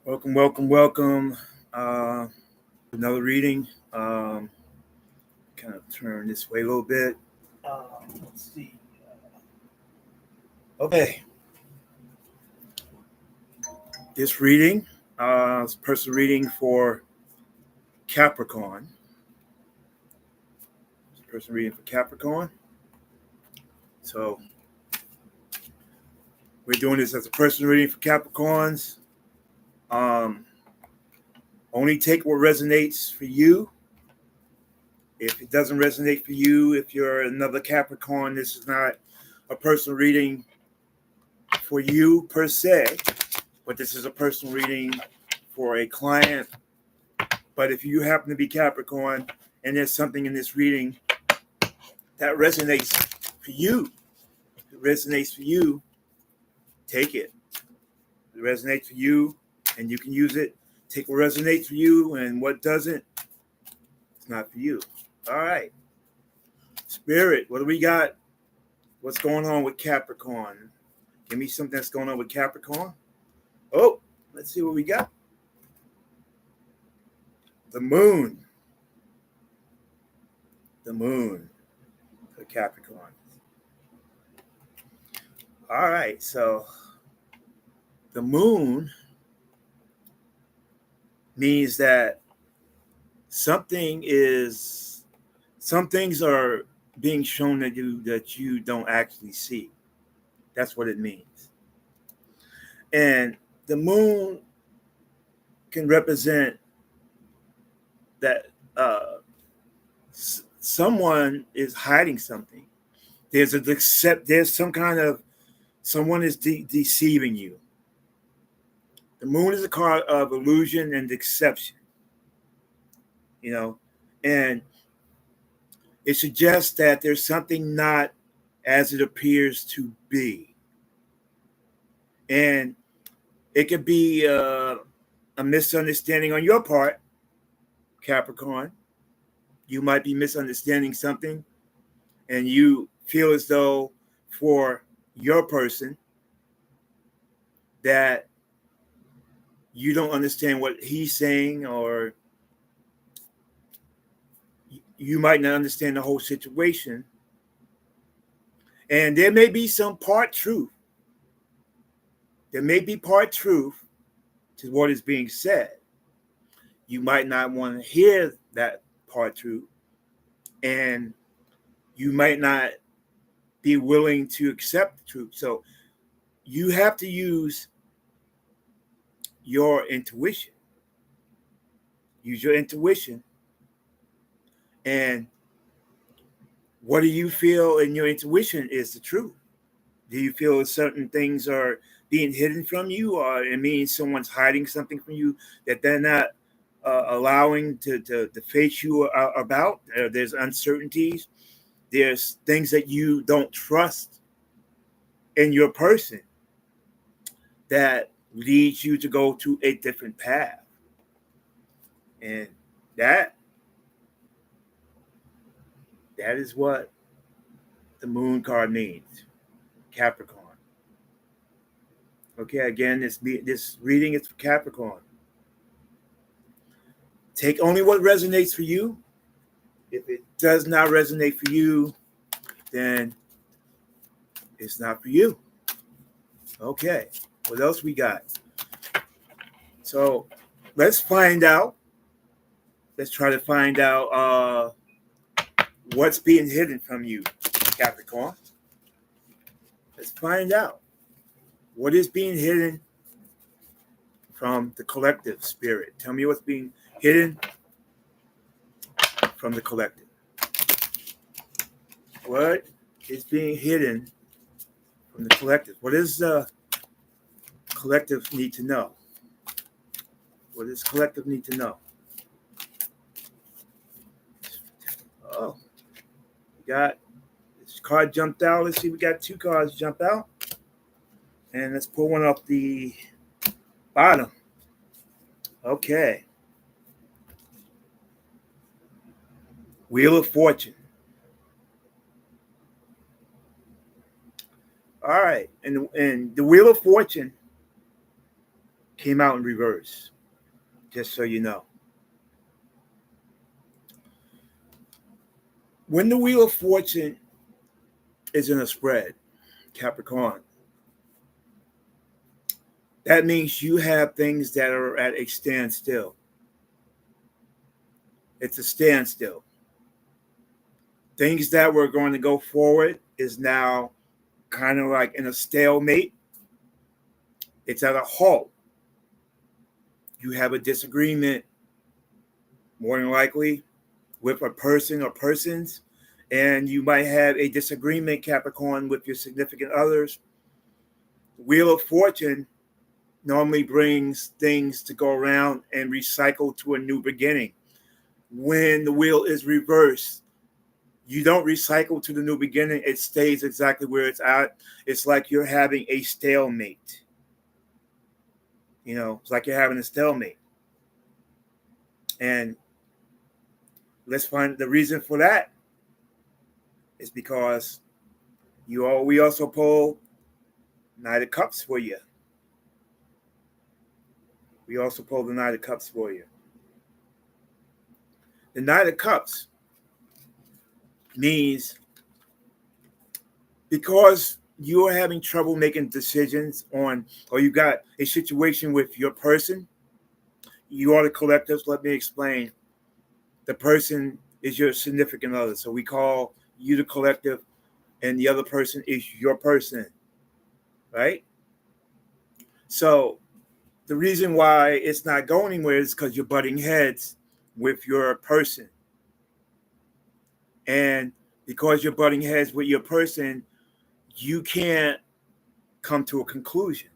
Welcome, welcome, welcome. Uh, Another reading. Kind of turn this way a little bit. Let's see. Okay, this reading is a personal reading for Capricorn. It's a personal reading for Capricorn. So we're doing this as a personal reading for Capricorns. Um, Only take what resonates for you. If it doesn't resonate for you, if you're another Capricorn, this is not a personal reading for you per se, but this is a personal reading for a client. But if you happen to be Capricorn and there's something in this reading that resonates for you, take it. If it resonates for you and you can use it. Take what resonates for you, and what doesn't, it's not for you. All right. Spirit, what do we got? What's going on with Capricorn? Give me something that's going on with Capricorn. Oh, let's see what we got. The moon. The moon for Capricorn. All right, so the moon means that some things are being shown to you that you don't actually see. That's what it means. And the moon can represent that someone is hiding something. There's some kind of someone is deceiving you. The moon is a card of illusion and deception, and it suggests that there's something not as it appears to be. And it could be a misunderstanding on your part, Capricorn. You might be misunderstanding something, and you feel as though for your person that you don't understand what he's saying, or you might not understand the whole situation. And there may be some part truth. There may be part truth to what is being said. You might not want to hear that part truth, and you might not be willing to accept the truth. So you have to use your intuition. Use your intuition. And what do you feel in your intuition is the truth? Do you feel certain things are being hidden from you, or it means someone's hiding something from you that they're not allowing to face you about? There's uncertainties. There's things that you don't trust in your person that leads you to go to a different path. And that is what the moon card means, Capricorn. Okay, again, this reading is for Capricorn. Take only what resonates for you. If it does not resonate for you, then it's not for you. Okay, what else we got? So let's find out. Let's try to find out what's being hidden from you, Capricorn. Let's find out what is being hidden from the collective spirit. Tell me what's being hidden from the collective. What is being hidden from the collective? What does the collective need to know? What does collective need to know? Oh, we got this card jumped out. Let's see, we got two cards jump out. And let's pull one off the bottom. Okay. Wheel of Fortune. All right. And the Wheel of Fortune came out in reverse, just so you know. When the Wheel of Fortune is in a spread, Capricorn, that means you have things that are at a standstill. It's a standstill. Things that were going to go forward is now kind of like in a stalemate. It's at a halt. You have a disagreement, more than likely, with a person or persons, and you might have a disagreement, Capricorn, with your significant others. Wheel of Fortune normally brings things to go around and recycle to a new beginning. When the wheel is reversed, you don't recycle to the new beginning. It stays exactly where it's at. It's like you're having a stalemate. It's like you're having a stalemate. And let's find the reason for that. It's because we also pull Knight of Cups for you. We also pull the Knight of Cups for you. The Knight of Cups means because you're having trouble making decisions on, or you got a situation with your person, you are the collectives. Let me explain. The person is your significant other. So we call you the collective, and the other person is your person, right? So the reason why it's not going anywhere is because you're butting heads with your person. And because you're butting heads with your person, you can't come to a conclusion.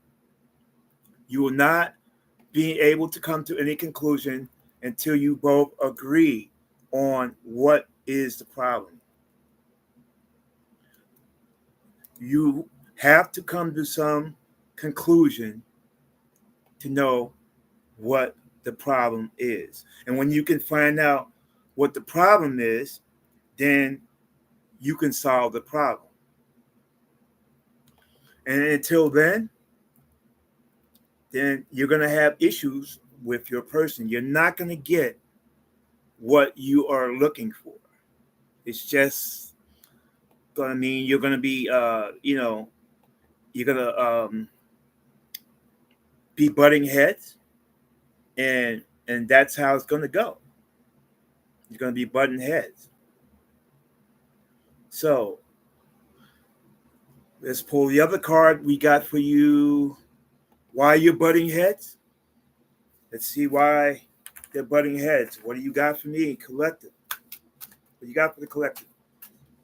You will not be able to come to any conclusion until you both agree on what is the problem. You have to come to some conclusion to know what the problem is. And when you can find out what the problem is, then you can solve the problem. And until then you're going to have issues with your person. You're not going to get what you are looking for. It's just going to mean you're going to be, you're going to be butting heads, and that's how it's going to go. You're going to be butting heads. So let's pull the other card we got for you. Why you're butting heads? Let's see why they're butting heads. What do you got for me, collective? What do you got for the collective?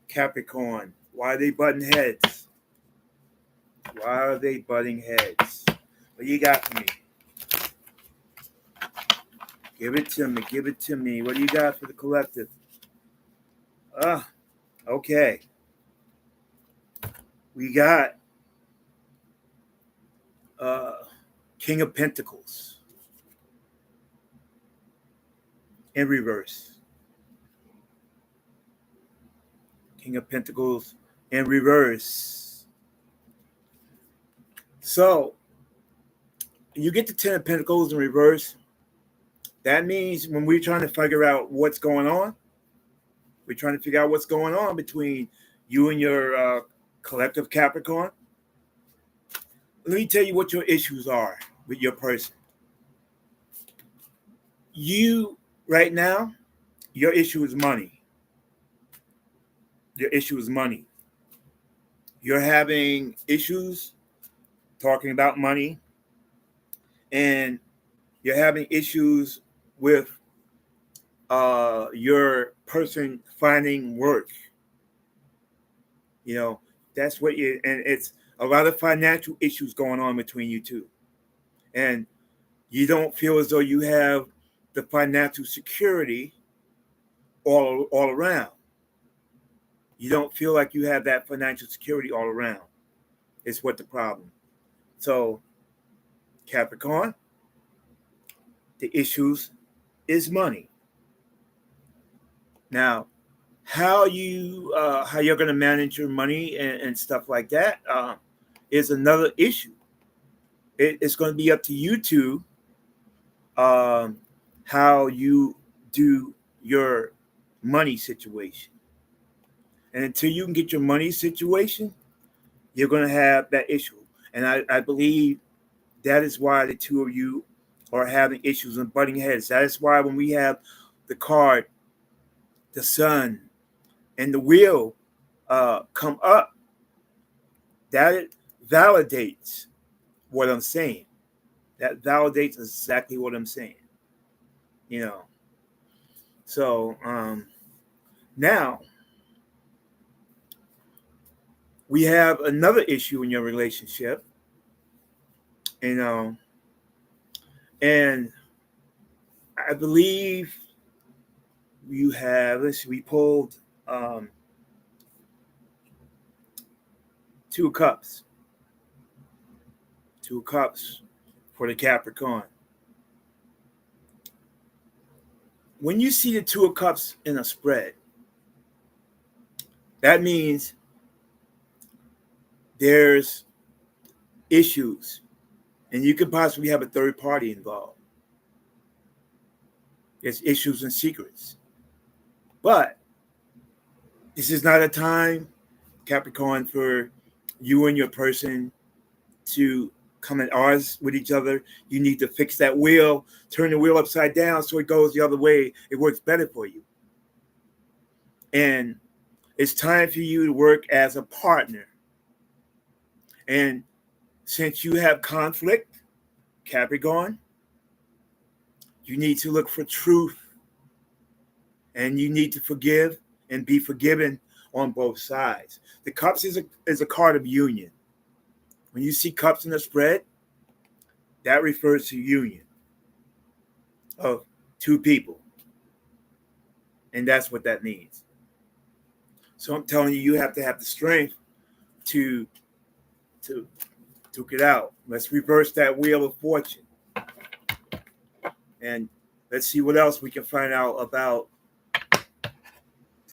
Capricorn. Why are they butting heads? Why are they butting heads? What do you got for me? Give it to me. Give it to me. What do you got for the collective? Okay. We got King of Pentacles in reverse. King of Pentacles in reverse. So you get the 10 of Pentacles in reverse. That means when we're trying to figure out what's going on, we're trying to figure out what's going on between you and your collective Capricorn. Let me tell you what your issues are with your person. You, right now, your issue is money. Your issue is money. You're having issues talking about money, and you're having issues with your person finding work. That's what and it's a lot of financial issues going on between you two. And you don't feel as though you have the financial security all around. You don't feel like you have that financial security all around. It's what the problem. So, Capricorn, the issues is money. Now, how you're going to manage your money and stuff like that is another issue. It's going to be up to you two, um, how you do your money situation. And until you can get your money situation, you're going to have that issue. And I believe that is why the two of you are having issues and butting heads. That is why when we have the card, the sun, and the wheel come up, that validates what I'm saying. That validates exactly what I'm saying. You know. So now we have another issue in your relationship, you know, and I believe you have. Let's see, we pulled um, 2 cups, 2 cups for the Capricorn. When you see the 2 of cups in a spread, that means there's issues, and you could possibly have a third party involved. There's issues and secrets, but this is not a time, Capricorn, for you and your person to come at odds with each other. You need to fix that wheel, turn the wheel upside down so it goes the other way. It works better for you. And it's time for you to work as a partner. And since you have conflict, Capricorn, you need to look for truth, and you need to forgive and be forgiven on both sides. The cups is a card of union. When you see cups in the spread, that refers to union of 2 people. And that's what that means. So I'm telling you, you have to have the strength to duke it out. Let's reverse that wheel of fortune. And let's see what else we can find out about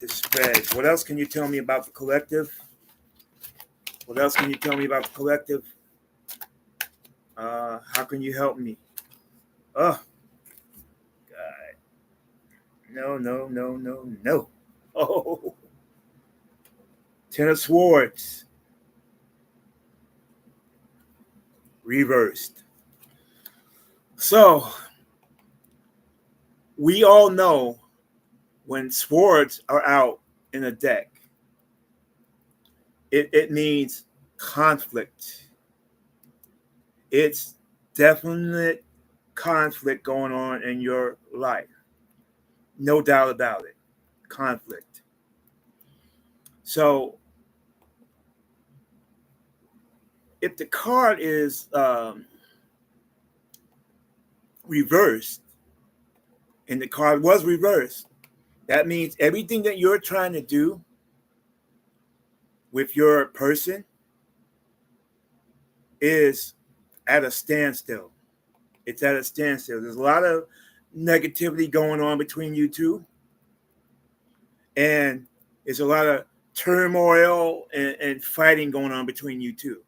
this spread. What else can you tell me about the collective? What else can you tell me about the collective? How can you help me? Oh, God. No, no, no, no, no. Oh, 10 of Swords. Reversed. So, we all know when swords are out in a deck, it means conflict. It's definite conflict going on in your life. No doubt about it. Conflict. So if the card is reversed, and the card was reversed, that means everything that you're trying to do with your person is at a standstill. It's at a standstill. There's a lot of negativity going on between you two, and there's a lot of turmoil and fighting going on between you two.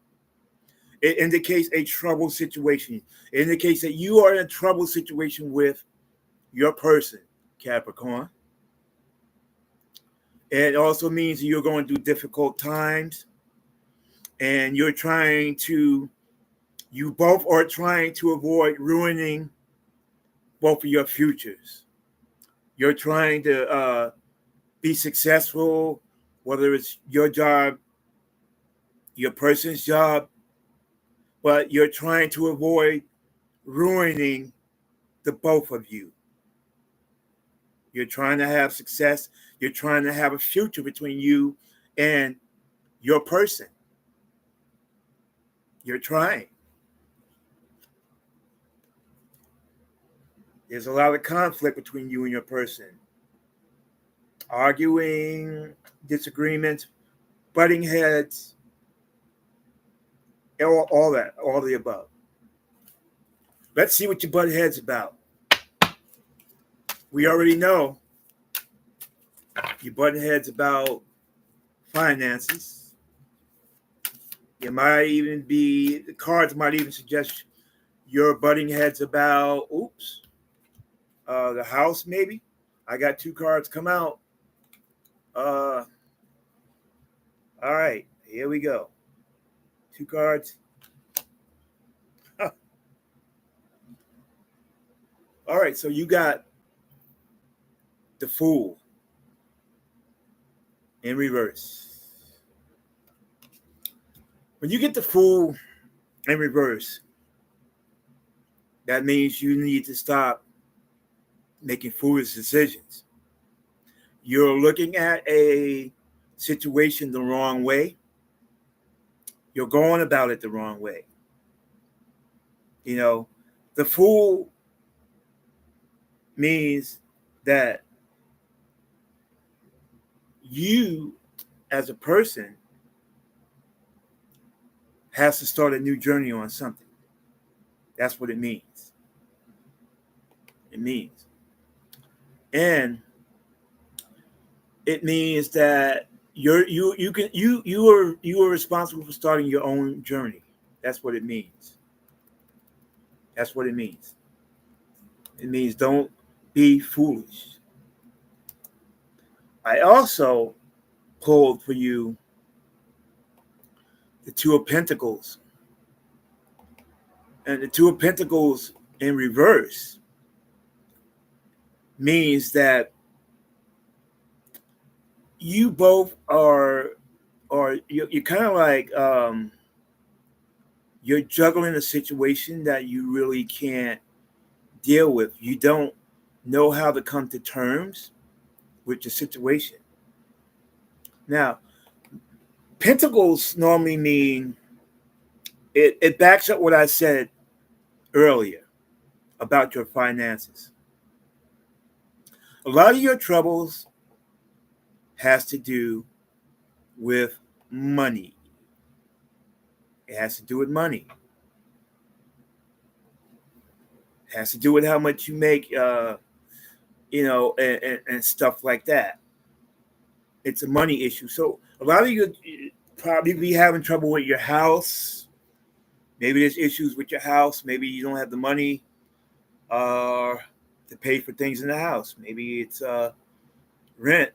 It indicates a troubled situation. It indicates that you are in a troubled situation with your person, Capricorn. It also means you're going through difficult times, and you both are trying to avoid ruining both of your futures. You're trying to be successful, whether it's your job, your person's job, but you're trying to avoid ruining the both of you. You're trying to have success. You're trying to have a future between you and your person. You're trying. There's a lot of conflict between you and your person. Arguing, disagreements, butting heads, all that, all the above. Let's see what your butt head's about. We already know your butt head's about finances. It might even be, the cards might even suggest you're butting heads about, the house maybe. I got two cards come out. Uh, all right, here we go. Two cards. Huh. All right, so you got the Fool in reverse. When you get the Fool in reverse, that means you need to stop making foolish decisions. You're looking at a situation the wrong way. You're going about it the wrong way. You know, the Fool means that you, as a person, has to start a new journey on something. That's what it means. It means. And it means that you are responsible for starting your own journey. That's what it means. That's what it means. It means don't be foolish. I also pulled for you the Two of Pentacles. And the Two of Pentacles in reverse means that you both are, or you're kind of like, you're juggling a situation that you really can't deal with. You don't know how to come to terms with the situation. Now, pentacles normally mean, it backs up what I said earlier about your finances. A lot of your troubles has to do with money. It has to do with money. It has to do with how much you make, and stuff like that. It's a money issue. So a lot of you probably be having trouble with your house. Maybe there's issues with your house. Maybe you don't have the money to pay for things in the house. Maybe it's rent,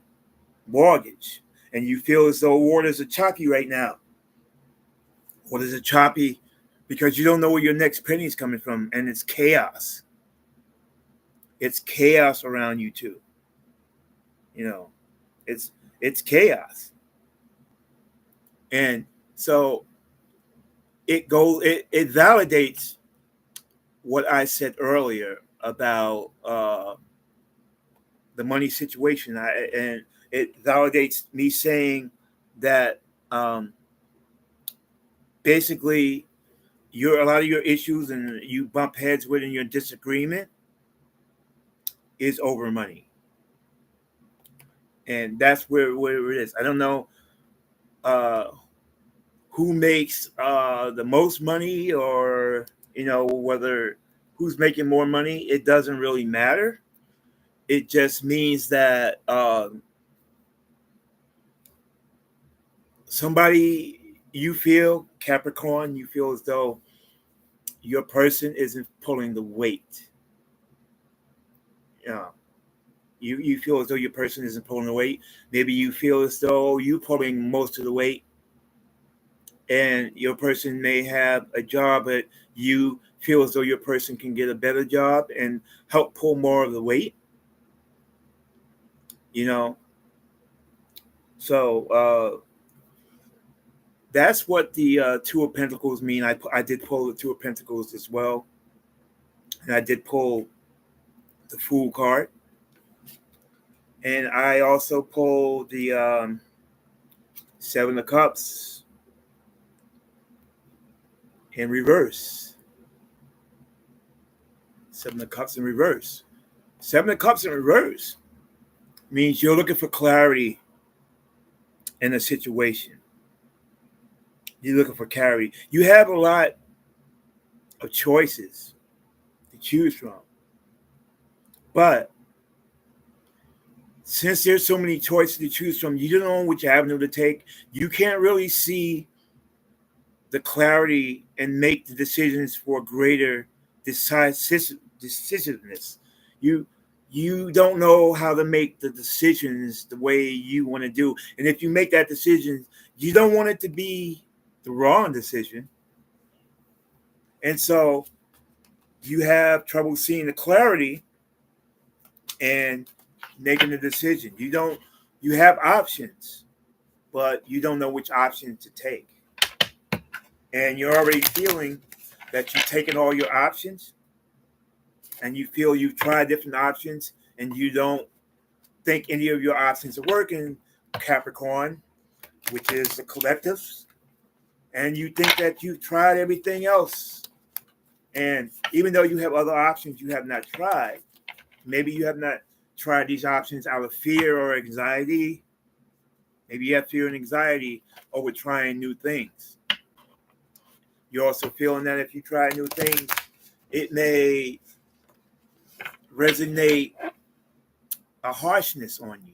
mortgage, and you feel as though waters are choppy right now. Waters are choppy because you don't know where your next penny is coming from, and it's chaos. It's chaos around you too. It's chaos, and so it validates what I said earlier about the money situation. And it validates me saying that basically a lot of your issues and you bump heads with in your disagreement is over money. And that's where it is. I don't know who makes the most money, or whether who's making more money. It doesn't really matter. It just means that somebody, you feel, Capricorn, you feel as though your person isn't pulling the weight. You feel as though your person isn't pulling the weight. Maybe you feel as though you're pulling most of the weight, and your person may have a job, but you feel as though your person can get a better job and help pull more of the weight. So that's what the Two of Pentacles mean. I did pull the Two of Pentacles as well, and I did pull the Fool card, and I also pulled the Seven of Cups in reverse. Seven of Cups in reverse. Seven of Cups in reverse means you're looking for clarity in a situation. You're looking for clarity. You have a lot of choices to choose from. But since there's so many choices to choose from, you don't know which avenue to take. You can't really see the clarity and make the decisions for greater decisiveness. You you don't know how to make the decisions the way you want to do. And if you make that decision, you don't want it to be the wrong decision. And so you have trouble seeing the clarity and making the decision. You have options, but you don't know which option to take. And you're already feeling that you've taken all your options and you feel you've tried different options and you don't think any of your options are working, Capricorn, which is the collectives, and you think that you've tried everything else. And even though you have other options you have not tried, maybe you have not tried these options out of fear or anxiety. Maybe you have fear and anxiety over trying new things. You're also feeling that if you try new things, it may resonate a harshness on you.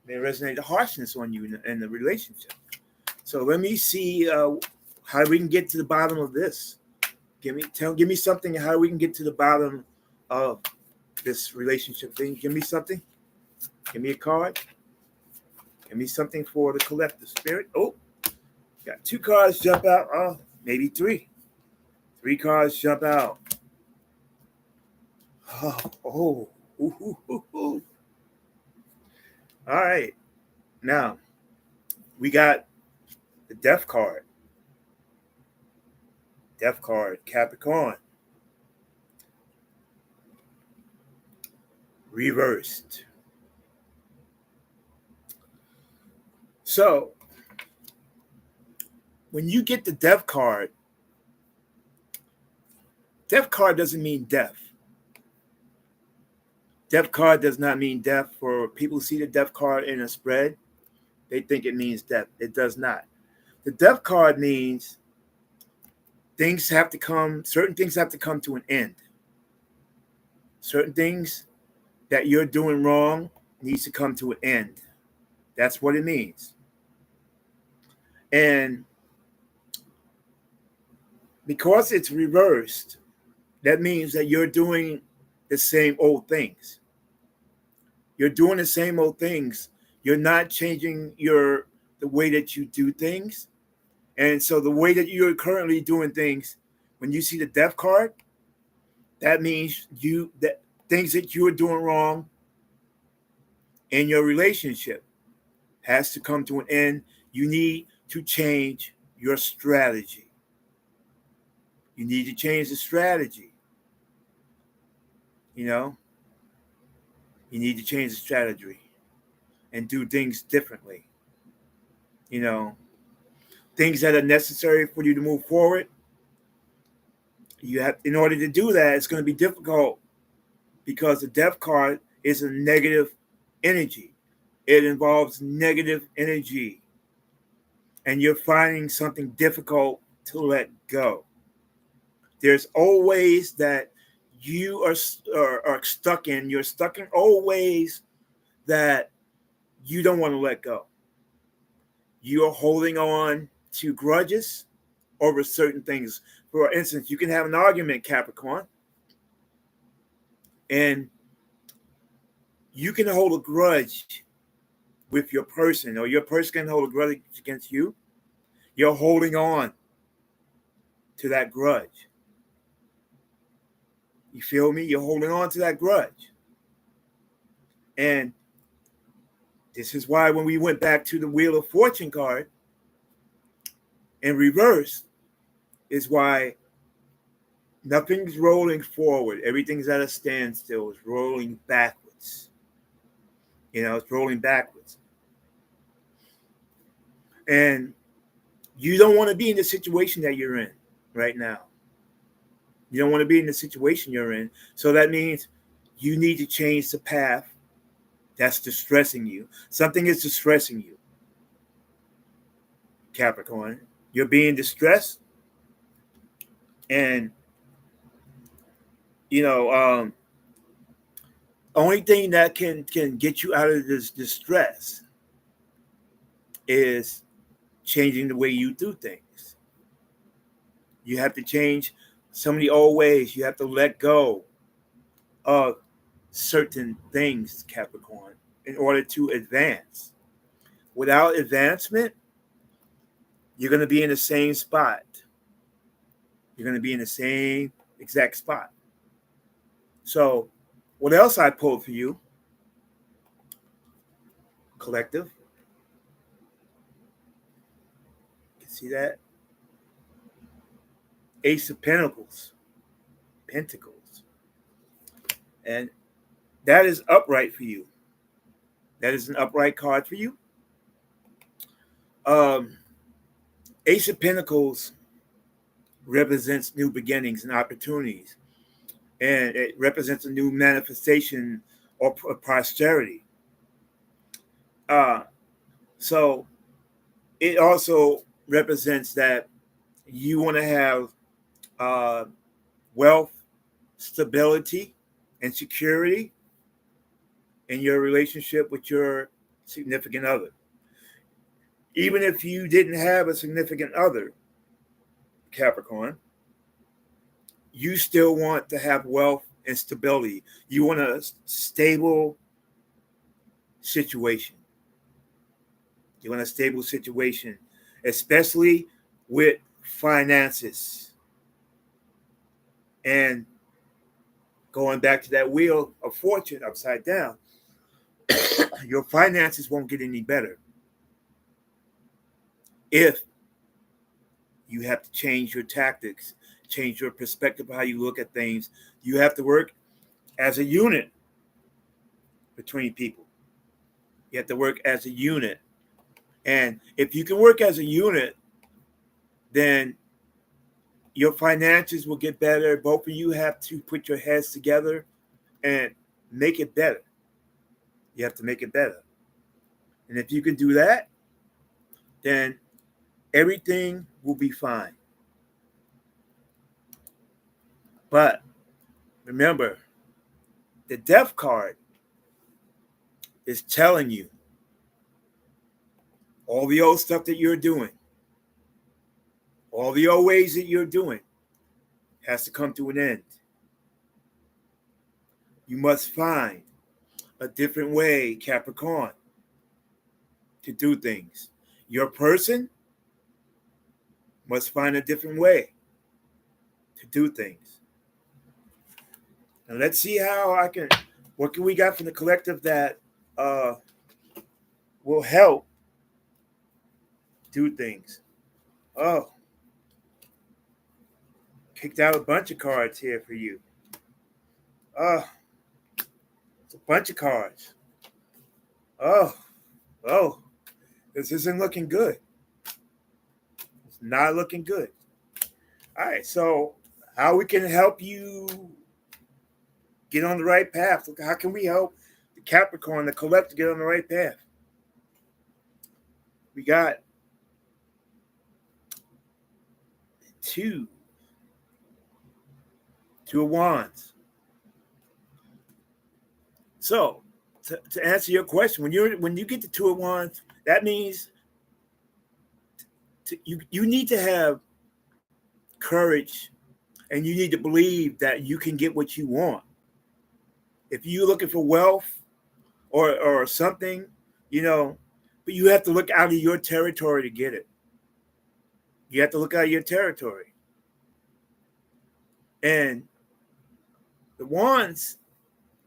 It may resonate a harshness on you in the relationship. So let me see how we can get to the bottom of this. Give me something how we can get to the bottom of this relationship thing. Give me something. Give me a card. Give me something for the collective spirit. Oh, got 2 cards jump out. Oh, maybe 3. 3 cards jump out. Oh. Ooh, ooh, ooh. All right. Now, we got the Death card. Death card, Capricorn. Reversed. So, when you get the Death card doesn't mean death. Death card does not mean death. For people who see the Death card in a spread, they think it means death. It does not. The Death card means certain things have to come to an end. Certain things that you're doing wrong needs to come to an end. That's what it means. And because it's reversed, that means that you're doing the same old things. You're doing the same old things. You're not changing the way that you do things. And so the way that you're currently doing things, when you see the Death card, that means that things that you are doing wrong in your relationship has to come to an end. You need to change your strategy. You need to change the strategy. You need to change the strategy and do things differently. Things that are necessary for you to move forward. In order to do that, it's going to be difficult because the Death card is a negative energy. It involves negative energy. And you're finding something difficult to let go. There's always that you are stuck in. You're stuck in old ways that you don't want to let go. You're holding on to grudges over certain things. For instance, you can have an argument, Capricorn, and you can hold a grudge with your person, or your person can hold a grudge against you. You're holding on to that grudge. You feel me? You're holding on to that grudge. And this is why when we went back to the Wheel of Fortune card in reverse, is why nothing's rolling forward. Everything's at a standstill. It's rolling backwards. It's rolling backwards. And you don't want to be in the situation that you're in right now. You don't want to be in the situation you're in. So that means you need to change the path that's distressing you. Something is distressing you, Capricorn. You're being distressed. And, only thing that can get you out of this distress is changing the way you do things. You have to change some of the old ways. You have to let go of certain things, Capricorn, in order to advance. Without advancement, you're going to be in the same spot. You're going to be in the same exact spot. So, what else I pulled for you, collective? You can see that? Ace of Pentacles. Pentacles. And that is upright for you. That is an upright card for you. Um, Ace of Pentacles represents new beginnings and opportunities, and it represents a new manifestation or posterity. Uh, so it also represents that you want to have uh, wealth, stability, and security in your relationship with your significant other. Even if you didn't have a significant other, Capricorn, you still want to have wealth and stability. You want a stable situation. You want a stable situation, especially with finances. And going back to that wheel of fortune upside down, your finances won't get any better if you have to change your tactics, change your perspective of how you look at things. You have to work as a unit between people. You have to work as a unit. And if you can work as a unit, then your finances will get better. Both of you have to put your heads together and make it better. You have to make it better. And if you can do that, then everything will be fine. But remember, the death card is telling you all the old stuff that you're doing, all the old ways that you're doing has to come to an end. You must find a different way, Capricorn, to do things. Your person must find a different way to do things. And let's see what can we got from the collective that uh, will help do things. Oh, picked out a bunch of cards here for you. Oh, it's a bunch of cards. Oh, oh, this isn't looking good. It's not looking good. All right, so how we can help you get on the right path? How can we help the Capricorn, the collective, get on the right path? We got two of wands. So to answer your question, when you get the two of wands, that means you need to have courage, and you need to believe that you can get what you want. If you're looking for wealth or something, but you have to look out of your territory to get it. You have to look out of your territory. And the wands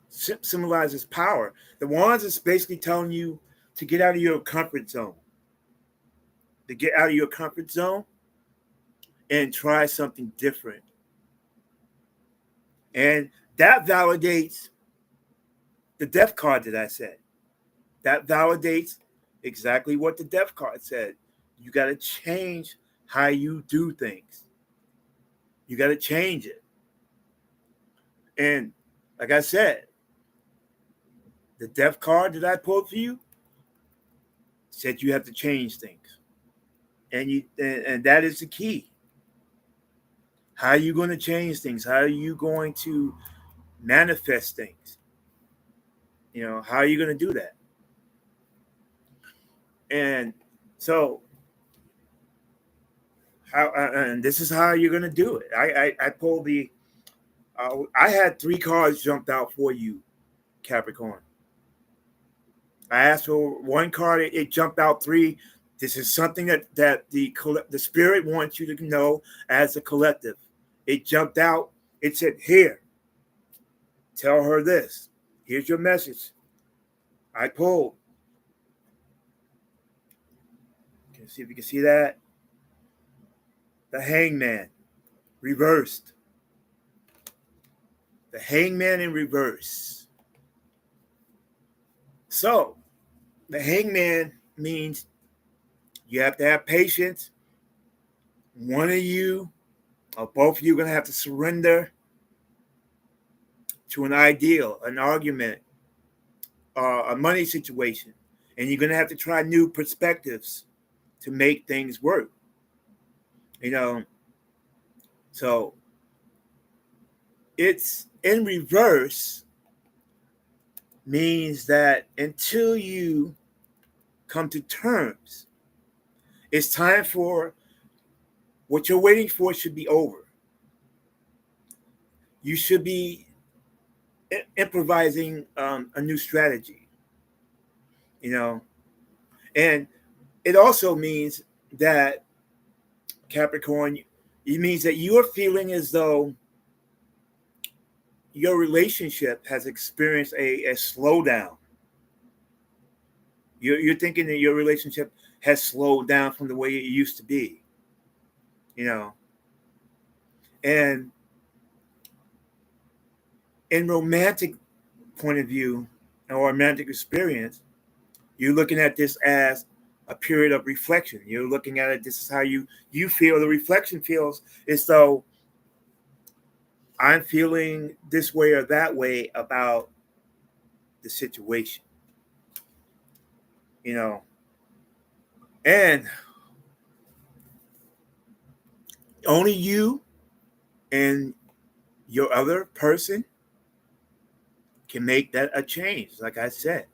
symbolizes power. The wands is basically telling you to get out of your comfort zone. To get out of your comfort zone and try something different. And that validates the death card that I said. That validates exactly what the death card said. You got to change how you do things. You got to change it. And like I said, the death card that I pulled for you said you have to change things. And that is the key. How are you going to change things? How are you going to manifest things? How are you going to do that? And so how, and this is how you're gonna do it. I pulled the. I had 3 cards jumped out for you, Capricorn. I asked for 1 card. It jumped out 3. This is something that the spirit wants you to know as a collective. It jumped out. It said, "Here, tell her this. Here's your message." I pulled. Can see if you can see that. The Hangman reversed. The Hangman in reverse. So the Hangman means you have to have patience. One of you or both of you are going to have to surrender to an ideal, an argument, a money situation. And you're going to have to try new perspectives to make things work. You know, so it's in reverse means that until you come to terms, it's time for what you're waiting for should be over. You should be improvising a new strategy, you know, and it also means that Capricorn, it means that you are feeling as though your relationship has experienced a slowdown. You're thinking that your relationship has slowed down from the way it used to be, you know, and in romantic point of view or romantic experience, you're looking at this as a period of reflection. You're looking at it. This is how you feel. The reflection feels as though I'm feeling this way or that way about the situation, you know, and only you and your other person can make that a change. Like I said,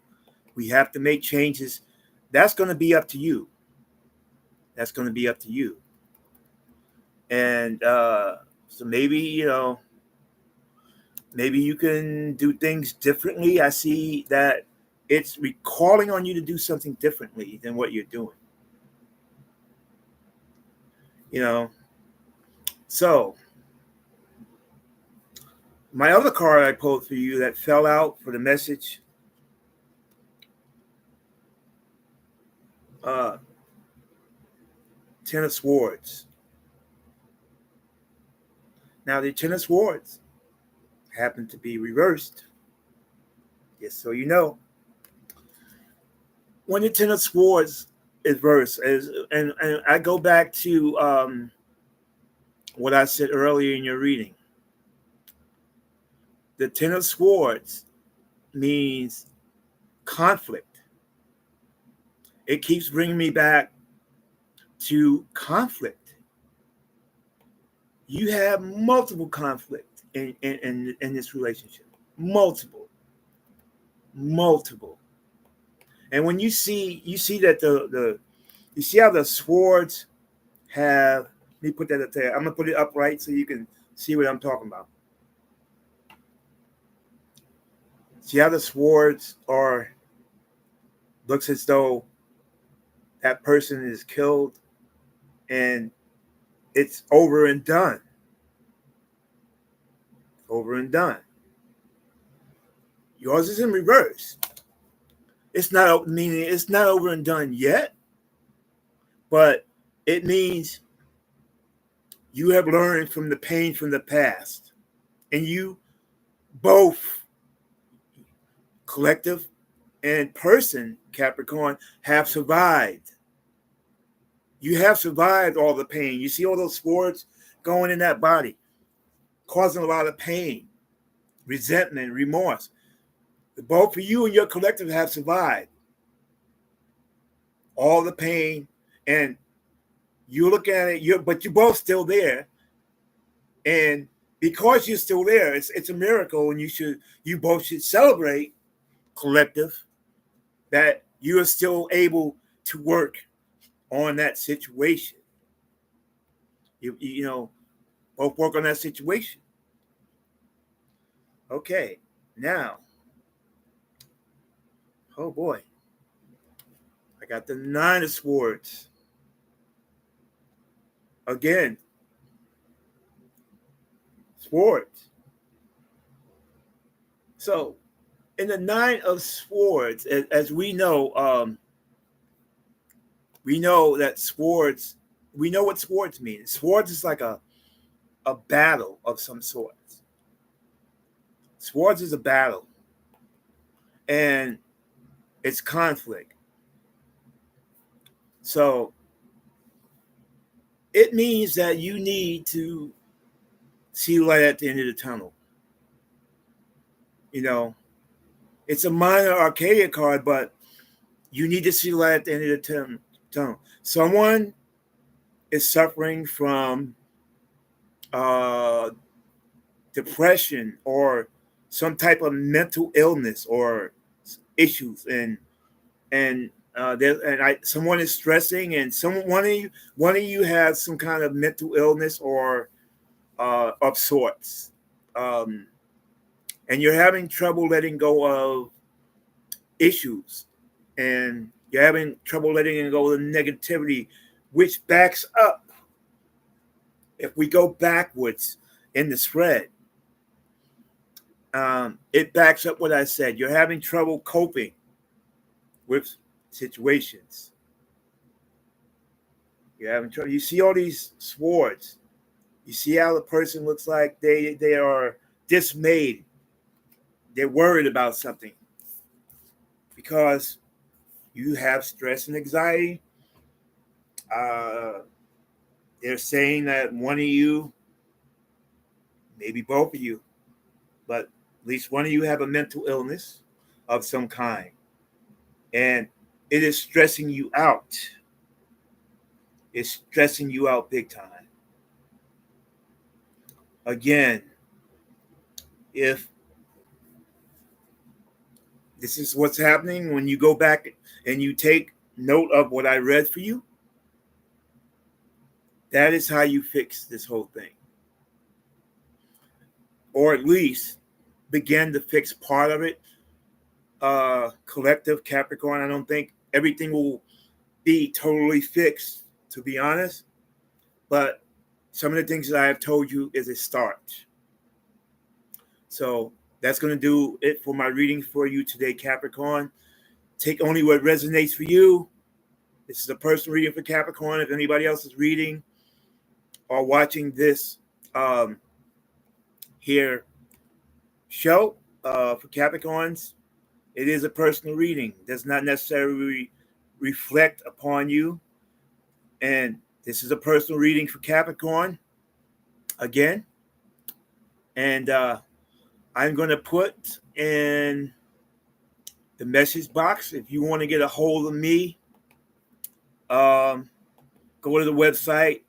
we have to make changes. That's going to be up to you. That's going to be up to you. And so maybe, maybe you can do things differently. I see that it's calling on you to do something differently than what you're doing. You know, so my other card I pulled for you that fell out for the message, uh, 10 of Swords. Now the 10 of Swords happened to be reversed. Just so you know, when the 10 of Swords is reversed, and I go back to what I said earlier in your reading. The 10 of Swords means conflict. It keeps bringing me back to conflict. You have multiple conflict in this relationship. Multiple. And when you see that you see how the swords have, let me put that up there. I'm gonna put it upright so you can see what I'm talking about. See how the swords are, looks as though that person is killed and it's over and done. Over and done. Yours is in reverse. It's not, meaning it's not over and done yet, but it means you have learned from the pain from the past, and you both, collective and person, Capricorn, have survived. You have survived all the pain. You see all those swords going in that body, causing a lot of pain, resentment, remorse. Both of you and your collective have survived all the pain, and you look at it, but you're both still there. And because you're still there, it's a miracle, and you both should celebrate, collective, that you are still able to work on that situation. You know, both work on that situation. Okay, now, oh boy, I got the Nine of Swords again. Swords. So in the Nine of Swords, as we know that swords. We know what swords mean. Swords is like a battle of some sort. Swords is a battle, and it's conflict. So it means that you need to see light at the end of the tunnel. You know, it's a minor Arcadia card, but you need to see light at the end of the tunnel. Someone is suffering from uh, depression or some type of mental illness or issues, and someone is stressing, and one of you has some kind of mental illness or of sorts, um, and you're having trouble letting go of issues, and you're having trouble letting go of the negativity, which backs up. If we go backwards in the spread, it backs up what I said. You're having trouble coping with situations. You're having trouble. You see all these swords. You see how the person looks like they are dismayed. They're worried about something because you have stress and anxiety. Uh, they're saying that one of you, maybe both of you, but at least one of you have a mental illness of some kind, and it is stressing you out. It's stressing you out big time. Again, if this is what's happening when you go back and you take note of what I read for you, that is how you fix this whole thing. Or at least begin to fix part of it. Collective Capricorn, I don't think everything will be totally fixed, to be honest. But some of the things that I have told you is a start. So that's going to do it for my reading for you today, Capricorn. Take only what resonates for you. This is a personal reading for Capricorn. If anybody else is reading or watching this here show for Capricorns, it is a personal reading. It does not necessarily reflect upon you. And this is a personal reading for Capricorn again. And I'm going to put in the message box if you want to get a hold of me. Go to the website.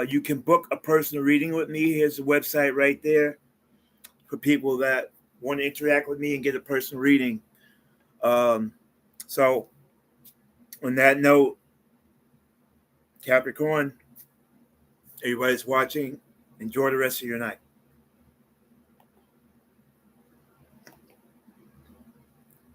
You can book a personal reading with me. Here's the website right there for people that want to interact with me and get a personal reading. So on that note, Capricorn, everybody's watching, enjoy the rest of your night.